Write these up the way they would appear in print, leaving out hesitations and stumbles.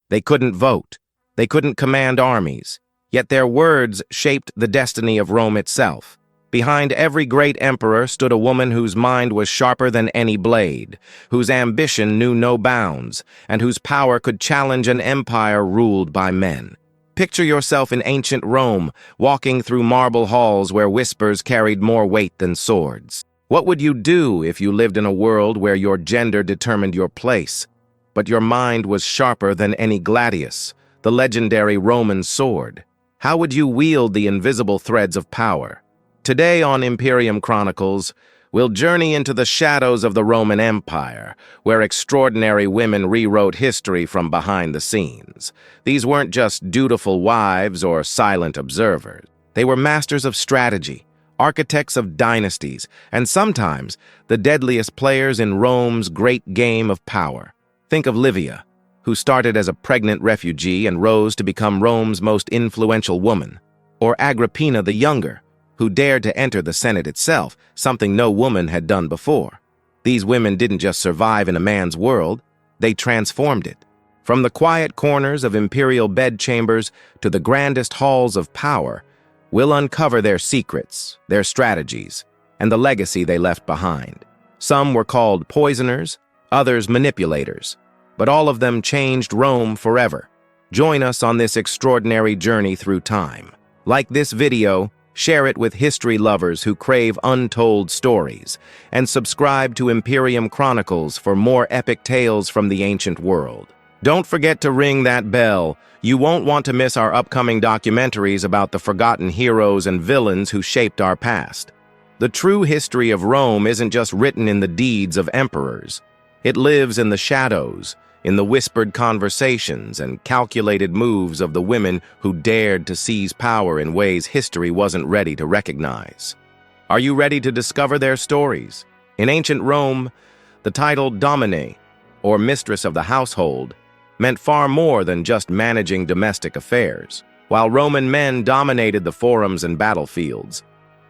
They couldn't vote. They couldn't command armies. Yet their words shaped the destiny of Rome itself. Behind every great emperor stood a woman whose mind was sharper than any blade, whose ambition knew no bounds, and whose power could challenge an empire ruled by men. Picture yourself in ancient Rome, walking through marble halls where whispers carried more weight than swords. What would you do if you lived in a world where your gender determined your place, but your mind was sharper than any gladius, the legendary Roman sword? How would you wield the invisible threads of power? Today on Imperium Chronicles, we'll journey into the shadows of the Roman Empire, where extraordinary women rewrote history from behind the scenes. These weren't just dutiful wives or silent observers. They were masters of strategy, architects of dynasties, and sometimes the deadliest players in Rome's great game of power. Think of Livia, who started as a pregnant refugee and rose to become Rome's most influential woman, or Agrippina the Younger, who dared to enter the Senate itself, something no woman had done before. These women didn't just survive in a man's world, they transformed it. From the quiet corners of imperial bedchambers to the grandest halls of power, we'll uncover their secrets, their strategies, and the legacy they left behind. Some were called poisoners, others manipulators, but all of them changed Rome forever. Join us on this extraordinary journey through time. Like this video, share it with history lovers who crave untold stories, and subscribe to Imperium Chronicles for more epic tales from the ancient world. Don't forget to ring that bell. You won't want to miss our upcoming documentaries about the forgotten heroes and villains who shaped our past. The true history of Rome isn't just written in the deeds of emperors. It lives in the shadows, in the whispered conversations and calculated moves of the women who dared to seize power in ways history wasn't ready to recognize. Are you ready to discover their stories? In ancient Rome, the title domine, or mistress of the household, meant far more than just managing domestic affairs. While Roman men dominated the forums and battlefields,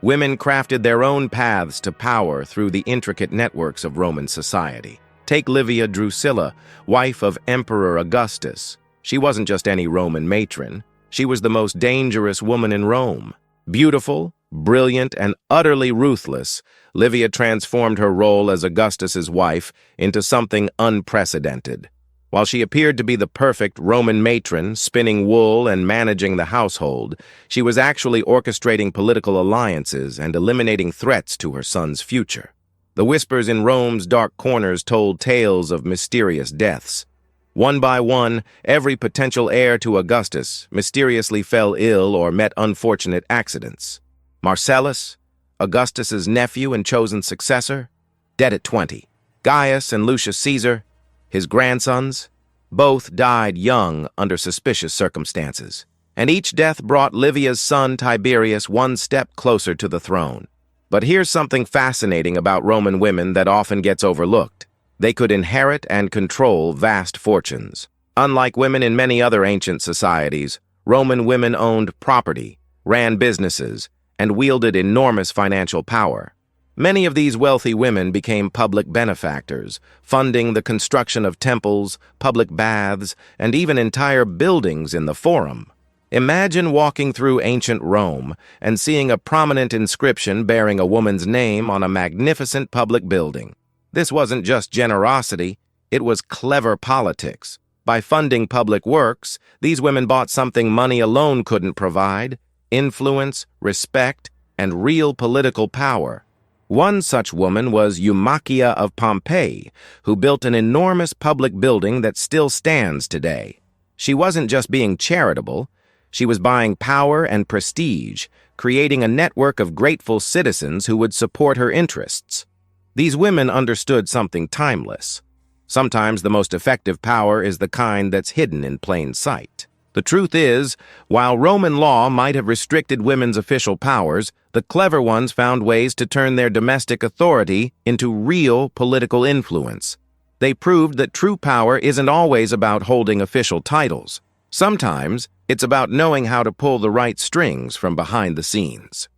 women crafted their own paths to power through the intricate networks of Roman society. Take Livia Drusilla, wife of Emperor Augustus. She wasn't just any Roman matron. She was the most dangerous woman in Rome. Beautiful, brilliant, and utterly ruthless, Livia transformed her role as Augustus's wife into something unprecedented. While she appeared to be the perfect Roman matron, spinning wool and managing the household, she was actually orchestrating political alliances and eliminating threats to her son's future. The whispers in Rome's dark corners told tales of mysterious deaths. One by one, every potential heir to Augustus mysteriously fell ill or met unfortunate accidents. Marcellus, Augustus's nephew and chosen successor, dead at 20. Gaius and Lucius Caesar, his grandsons, both died young under suspicious circumstances. And each death brought Livia's son Tiberius one step closer to the throne. But here's something fascinating about Roman women that often gets overlooked. They could inherit and control vast fortunes. Unlike women in many other ancient societies, Roman women owned property, ran businesses, and wielded enormous financial power. Many of these wealthy women became public benefactors, funding the construction of temples, public baths, and even entire buildings in the Forum. Imagine walking through ancient Rome and seeing a prominent inscription bearing a woman's name on a magnificent public building. This wasn't just generosity, it was clever politics. By funding public works, these women bought something money alone couldn't provide: influence, respect, and real political power. One such woman was Eumachia of Pompeii, who built an enormous public building that still stands today. She wasn't just being charitable, she was buying power and prestige, creating a network of grateful citizens who would support her interests. These women understood something timeless. Sometimes the most effective power is the kind that's hidden in plain sight. The truth is, while Roman law might have restricted women's official powers, the clever ones found ways to turn their domestic authority into real political influence. They proved that true power isn't always about holding official titles. Sometimes, it's about knowing how to pull the right strings from behind the scenes.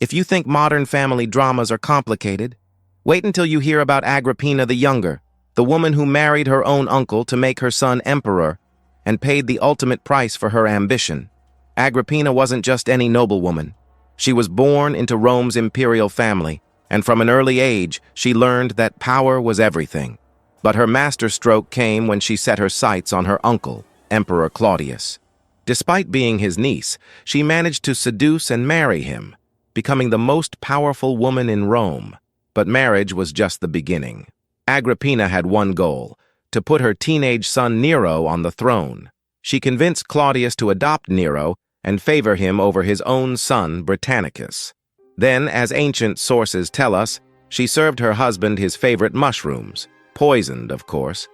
If you think modern family dramas are complicated, wait until you hear about Agrippina the Younger, the woman who married her own uncle to make her son emperor, and paid the ultimate price for her ambition. Agrippina wasn't just any noblewoman. She was born into Rome's imperial family, and from an early age, she learned that power was everything. But her masterstroke came when she set her sights on her uncle, Emperor Claudius. Despite being his niece, she managed to seduce and marry him, becoming the most powerful woman in Rome. But marriage was just the beginning. Agrippina had one goal: to put her teenage son Nero on the throne. She convinced Claudius to adopt Nero and favor him over his own son Britannicus. Then, as ancient sources tell us, she served her husband his favorite mushrooms, poisoned, of course.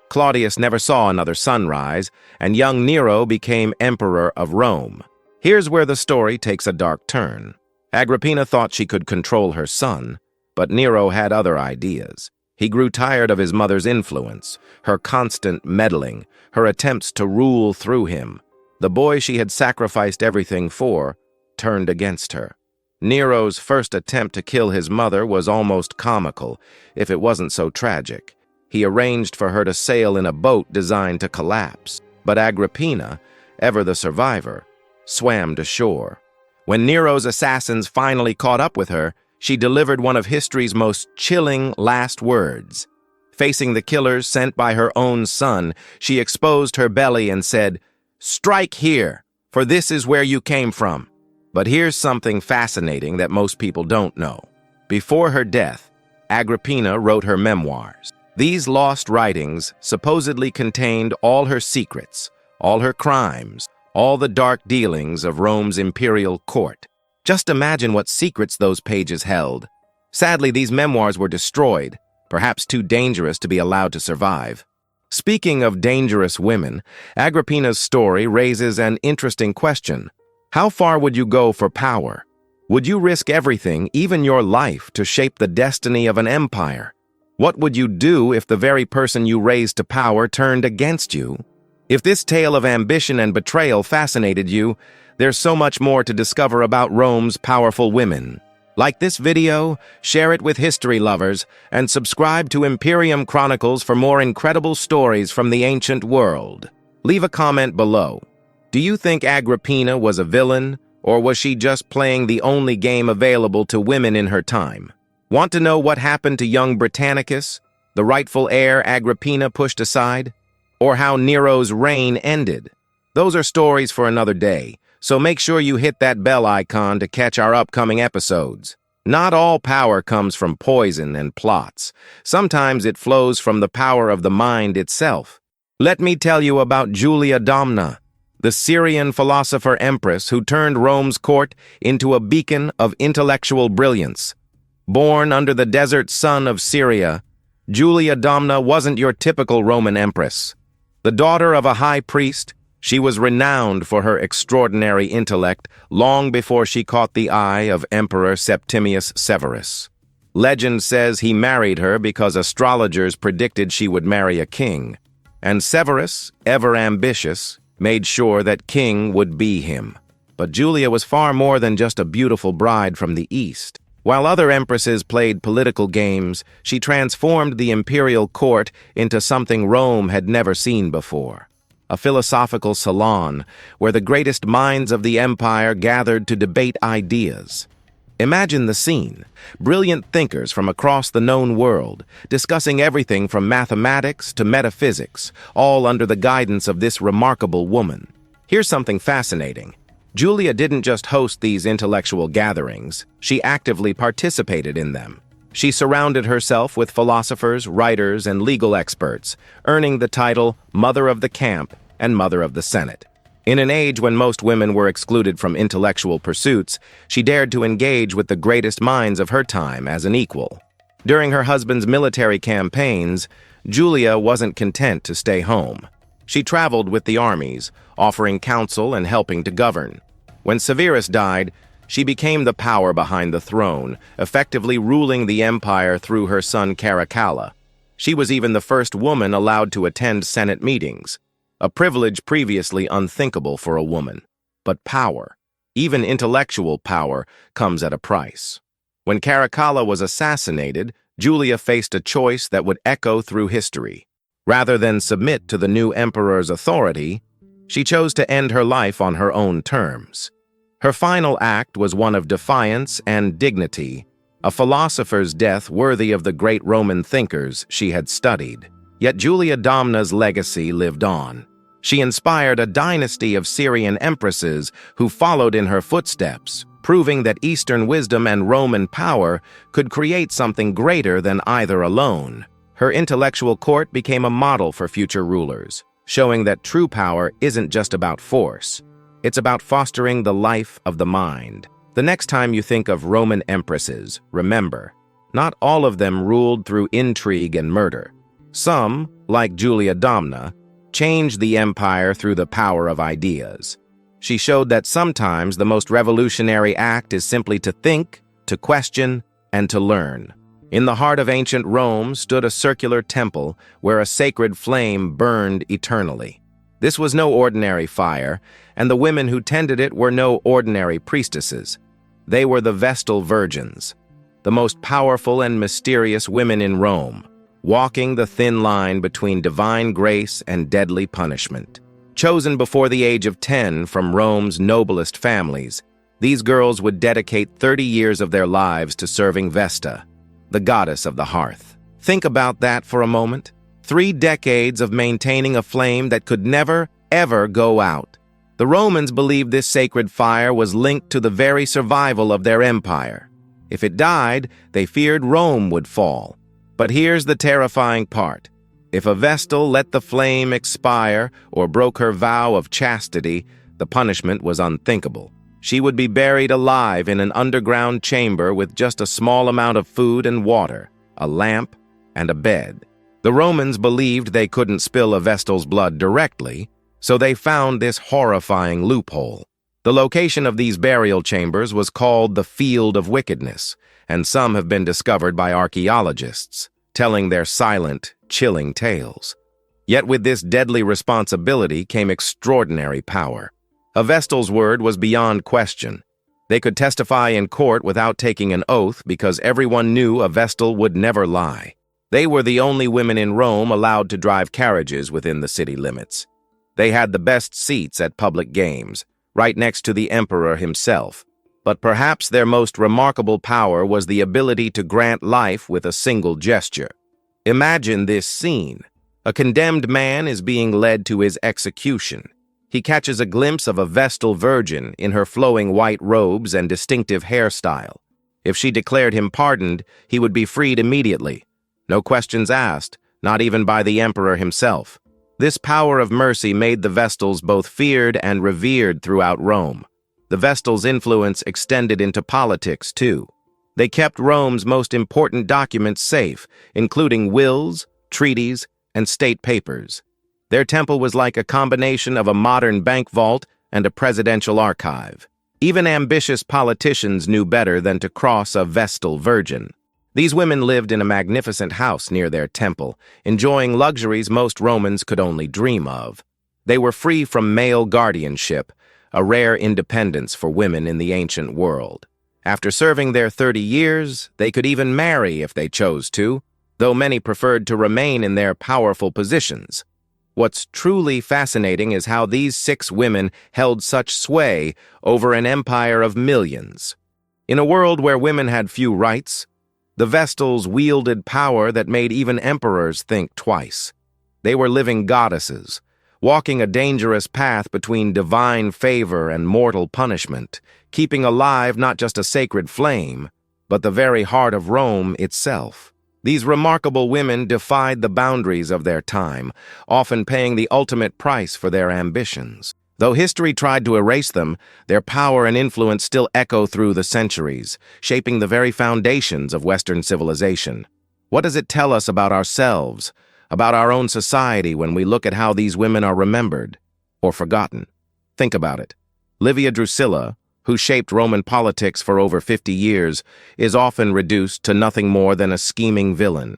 Claudius never saw another sunrise, and young Nero became emperor of Rome. Here's where the story takes a dark turn. Agrippina thought she could control her son, but Nero had other ideas. He grew tired of his mother's influence, her constant meddling, her attempts to rule through him. The boy she had sacrificed everything for turned against her. Nero's first attempt to kill his mother was almost comical, if it wasn't so tragic. He arranged for her to sail in a boat designed to collapse. But Agrippina, ever the survivor, swam to shore. When Nero's assassins finally caught up with her, she delivered one of history's most chilling last words. Facing the killers sent by her own son, she exposed her belly and said, "Strike here, for this is where you came from." But here's something fascinating that most people don't know. Before her death, Agrippina wrote her memoirs. These lost writings supposedly contained all her secrets, all her crimes, all the dark dealings of Rome's imperial court. Just imagine what secrets those pages held. Sadly, these memoirs were destroyed, perhaps too dangerous to be allowed to survive. Speaking of dangerous women, Agrippina's story raises an interesting question. How far would you go for power? Would you risk everything, even your life, to shape the destiny of an empire? What would you do if the very person you raised to power turned against you? If this tale of ambition and betrayal fascinated you, there's so much more to discover about Rome's powerful women. Like this video, share it with history lovers, and subscribe to Imperium Chronicles for more incredible stories from the ancient world. Leave a comment below. Do you think Agrippina was a villain, or was she just playing the only game available to women in her time? Want to know what happened to young Britannicus, the rightful heir Agrippina pushed aside? Or how Nero's reign ended? Those are stories for another day, so make sure you hit that bell icon to catch our upcoming episodes. Not all power comes from poison and plots. Sometimes it flows from the power of the mind itself. Let me tell you about Julia Domna, the Syrian philosopher empress who turned Rome's court into a beacon of intellectual brilliance. Born under the desert sun of Syria, Julia Domna wasn't your typical Roman empress. The daughter of a high priest, she was renowned for her extraordinary intellect long before she caught the eye of Emperor Septimius Severus. Legend says he married her because astrologers predicted she would marry a king, and Severus, ever ambitious, made sure that king would be him. But Julia was far more than just a beautiful bride from the East. While other empresses played political games, she transformed the imperial court into something Rome had never seen before. A philosophical salon where the greatest minds of the empire gathered to debate ideas. Imagine the scene: brilliant thinkers from across the known world, discussing everything from mathematics to metaphysics, all under the guidance of this remarkable woman. Here's something fascinating. Julia didn't just host these intellectual gatherings, she actively participated in them. She surrounded herself with philosophers, writers, and legal experts, earning the title Mother of the Camp and Mother of the Senate. In an age when most women were excluded from intellectual pursuits, she dared to engage with the greatest minds of her time as an equal. During her husband's military campaigns, Julia wasn't content to stay home. She traveled with the armies, offering counsel and helping to govern. When Severus died, she became the power behind the throne, effectively ruling the empire through her son Caracalla. She was even the first woman allowed to attend Senate meetings, a privilege previously unthinkable for a woman. But power, even intellectual power, comes at a price. When Caracalla was assassinated, Julia faced a choice that would echo through history. Rather than submit to the new emperor's authority, She chose to end her life on her own terms. Her final act was one of defiance and dignity, a philosopher's death worthy of the great Roman thinkers she had studied. Yet Julia Domna's legacy lived on. She inspired a dynasty of Syrian empresses who followed in her footsteps, proving that Eastern wisdom and Roman power could create something greater than either alone. Her intellectual court became a model for future rulers, showing that true power isn't just about force. It's about fostering the life of the mind. The next time you think of Roman empresses, remember, not all of them ruled through intrigue and murder. Some, like Julia Domna, changed the empire through the power of ideas. She showed that sometimes the most revolutionary act is simply to think, to question, and to learn. In the heart of ancient Rome stood a circular temple where a sacred flame burned eternally. This was no ordinary fire, and the women who tended it were no ordinary priestesses. They were the Vestal Virgins, the most powerful and mysterious women in Rome, walking the thin line between divine grace and deadly punishment. Chosen before the age of 10 from Rome's noblest families, these girls would dedicate 30 years of their lives to serving Vesta, the goddess of the hearth. Think about that for a moment. 3 decades of maintaining a flame that could never, ever go out. The Romans believed this sacred fire was linked to the very survival of their empire. If it died, they feared Rome would fall. But here's the terrifying part. If a Vestal let the flame expire or broke her vow of chastity, the punishment was unthinkable. She would be buried alive in an underground chamber with just a small amount of food and water, a lamp, and a bed. The Romans believed they couldn't spill a Vestal's blood directly, so they found this horrifying loophole. The location of these burial chambers was called the Field of Wickedness, and some have been discovered by archaeologists, telling their silent, chilling tales. Yet with this deadly responsibility came extraordinary power. A Vestal's word was beyond question. They could testify in court without taking an oath because everyone knew a Vestal would never lie. They were the only women in Rome allowed to drive carriages within the city limits. They had the best seats at public games, right next to the emperor himself. But perhaps their most remarkable power was the ability to grant life with a single gesture. Imagine this scene. A condemned man is being led to his execution. He catches a glimpse of a Vestal Virgin in her flowing white robes and distinctive hairstyle. If she declared him pardoned, he would be freed immediately. No questions asked, not even by the emperor himself. This power of mercy made the Vestals both feared and revered throughout Rome. The Vestals' influence extended into politics, too. They kept Rome's most important documents safe, including wills, treaties, and state papers. Their temple was like a combination of a modern bank vault and a presidential archive. Even ambitious politicians knew better than to cross a Vestal Virgin. These women lived in a magnificent house near their temple, enjoying luxuries most Romans could only dream of. They were free from male guardianship, a rare independence for women in the ancient world. After serving their 30 years, they could even marry if they chose to, though many preferred to remain in their powerful positions. What's truly fascinating is how these 6 women held such sway over an empire of millions. In a world where women had few rights, the Vestals wielded power that made even emperors think twice. They were living goddesses, walking a dangerous path between divine favor and mortal punishment, keeping alive not just a sacred flame, but the very heart of Rome itself. These remarkable women defied the boundaries of their time, often paying the ultimate price for their ambitions. Though history tried to erase them, their power and influence still echo through the centuries, shaping the very foundations of Western civilization. What does it tell us about ourselves, about our own society when we look at how these women are remembered or forgotten? Think about it. Livia Drusilla, who shaped Roman politics for over 50 years, is often reduced to nothing more than a scheming villain.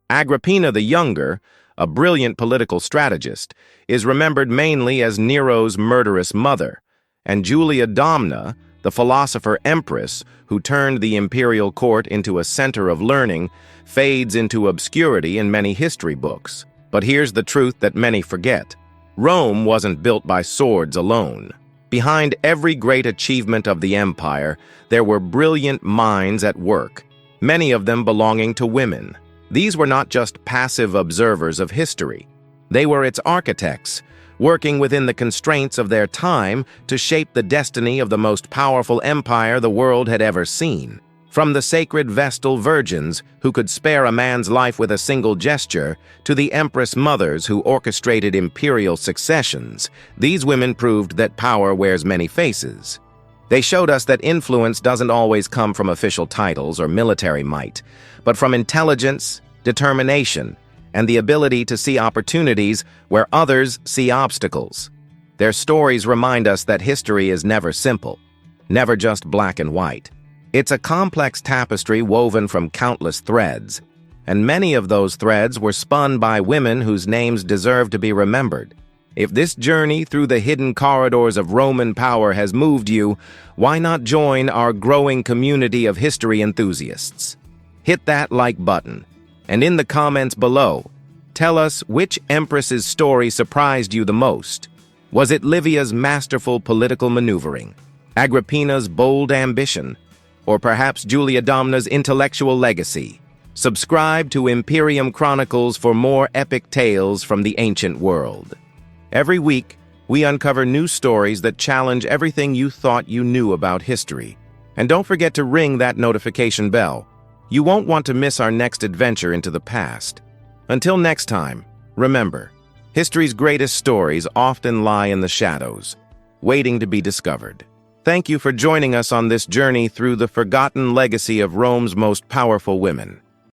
Agrippina the Younger, a brilliant political strategist, is remembered mainly as Nero's murderous mother, and Julia Domna, the philosopher empress who turned the imperial court into a center of learning, fades into obscurity in many history books. But here's the truth that many forget. Rome wasn't built by swords alone. Behind every great achievement of the empire, there were brilliant minds at work, many of them belonging to women. These were not just passive observers of history. They were its architects, working within the constraints of their time to shape the destiny of the most powerful empire the world had ever seen. From the sacred Vestal Virgins, who could spare a man's life with a single gesture, to the empress mothers who orchestrated imperial successions, these women proved that power wears many faces. They showed us that influence doesn't always come from official titles or military might, but from intelligence, determination, and the ability to see opportunities where others see obstacles. Their stories remind us that history is never simple, never just black and white. It's a complex tapestry woven from countless threads, and many of those threads were spun by women whose names deserve to be remembered. If this journey through the hidden corridors of Roman power has moved you, why not join our growing community of history enthusiasts? Hit that like button, and in the comments below, tell us which empress's story surprised you the most. Was it Livia's masterful political maneuvering, Agrippina's bold ambition, or perhaps Julia Domna's intellectual legacy? Subscribe to Imperium Chronicles for more epic tales from the ancient world. Every week, we uncover new stories that challenge everything you thought you knew about history. And don't forget to ring that notification bell. You won't want to miss our next adventure into the past. Until next time, remember, history's greatest stories often lie in the shadows, waiting to be discovered. Thank you for joining us on this journey through the forgotten legacy of Rome's most powerful women.